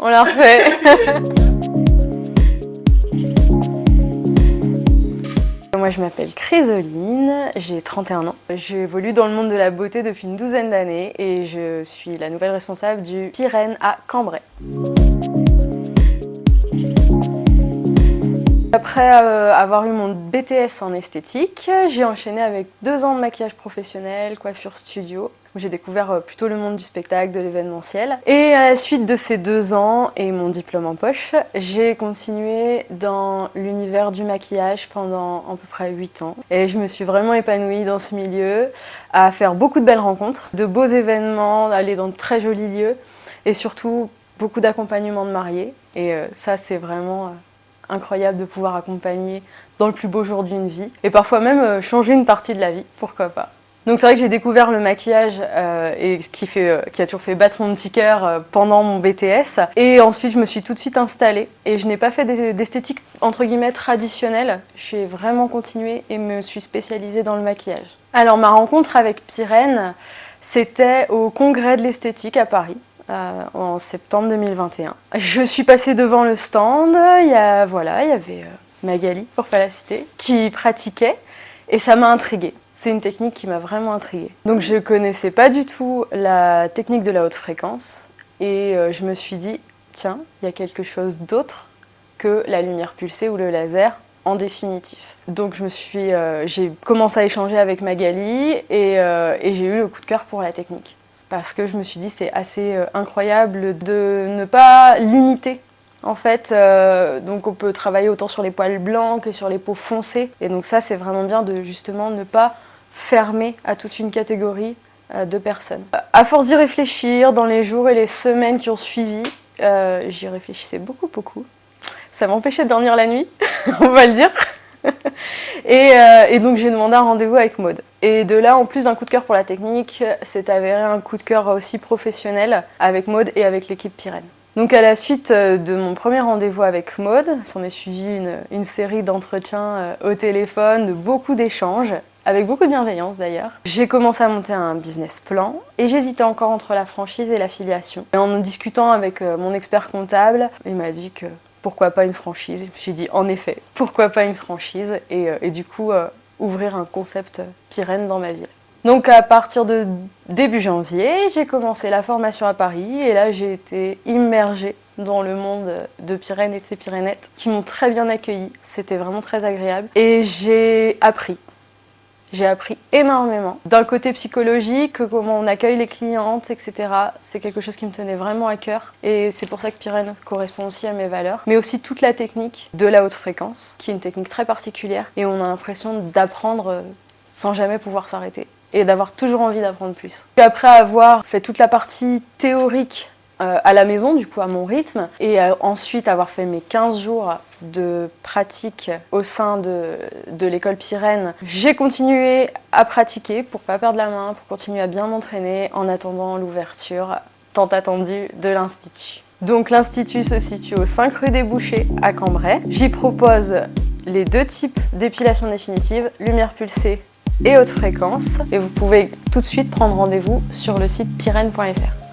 On la refait. Moi, je m'appelle Chrysoline, j'ai 31 ans. J'évolue dans le monde de la beauté depuis une douzaine d'années et je suis la nouvelle responsable du Pyrène à Cambrai. Après avoir eu mon BTS en esthétique, j'ai enchaîné avec 2 ans de maquillage professionnel, coiffure studio, où j'ai découvert plutôt le monde du spectacle, de l'événementiel. Et à la suite de ces 2 ans et mon diplôme en poche, j'ai continué dans l'univers du maquillage pendant à peu près 8 ans. Et je me suis vraiment épanouie dans ce milieu, à faire beaucoup de belles rencontres, de beaux événements, aller dans de très jolis lieux, et surtout beaucoup d'accompagnement de mariés. Et ça, c'est vraiment incroyable de pouvoir accompagner dans le plus beau jour d'une vie et parfois même changer une partie de la vie, pourquoi pas. Donc c'est vrai que j'ai découvert le maquillage et ce qui a toujours fait battre mon petit cœur pendant mon BTS, et ensuite je me suis tout de suite installée et je n'ai pas fait d'esthétique entre guillemets traditionnelle, j'ai vraiment continué et me suis spécialisée dans le maquillage. Alors ma rencontre avec Pyrène, c'était au congrès de l'esthétique à Paris. En septembre 2021. Je suis passée devant le stand, il y avait Magali, pour pas la citer, qui pratiquait et ça m'a intriguée. C'est une technique qui m'a vraiment intriguée. Donc je connaissais pas du tout la technique de la haute fréquence et je me suis dit, tiens, il y a quelque chose d'autre que la lumière pulsée ou le laser en définitif. Donc j'ai commencé à échanger avec Magali et j'ai eu le coup de cœur pour la technique. Parce que je me suis dit c'est assez incroyable de ne pas limiter. En fait, donc on peut travailler autant sur les poils blancs que sur les peaux foncées. Et donc ça, c'est vraiment bien de justement ne pas fermer à toute une catégorie de personnes. À force d'y réfléchir, dans les jours et les semaines qui ont suivi, j'y réfléchissais beaucoup. Ça m'empêchait de dormir la nuit, on va le dire. Et donc j'ai demandé un rendez-vous avec Maud. Et de là, en plus d'un coup de cœur pour la technique, s'est avéré un coup de cœur aussi professionnel avec Maud et avec l'équipe Pyrène. Donc à la suite de mon premier rendez-vous avec Maud, s'en est suivi une série d'entretiens au téléphone, de beaucoup d'échanges, avec beaucoup de bienveillance d'ailleurs. J'ai commencé à monter un business plan et j'hésitais encore entre la franchise et l'affiliation. Et en discutant avec mon expert comptable, il m'a dit que pourquoi pas une franchise. Je me suis dit en effet, pourquoi pas une franchise et du coup ouvrir un concept Pyrène dans ma ville. Donc à partir de début janvier, j'ai commencé la formation à Paris et là j'ai été immergée dans le monde de Pyrène et de ses Pyrénettes qui m'ont très bien accueillie. C'était vraiment très agréable et j'ai appris énormément. D'un côté psychologique, comment on accueille les clientes, etc. C'est quelque chose qui me tenait vraiment à cœur. Et c'est pour ça que Pyrène correspond aussi à mes valeurs. Mais aussi toute la technique de la haute fréquence, qui est une technique très particulière. Et on a l'impression d'apprendre sans jamais pouvoir s'arrêter. Et d'avoir toujours envie d'apprendre plus. Puis après avoir fait toute la partie théorique à la maison, du coup à mon rythme, et ensuite avoir fait mes 15 jours de pratique au sein de l'école Pyrène, j'ai continué à pratiquer pour pas perdre la main, pour continuer à bien m'entraîner en attendant l'ouverture tant attendue de l'Institut. Donc l'Institut se situe au 5 rue des Bouchers à Cambrai. J'y propose les 2 types d'épilation définitive, lumière pulsée et haute fréquence, et vous pouvez tout de suite prendre rendez-vous sur le site pyrène.fr.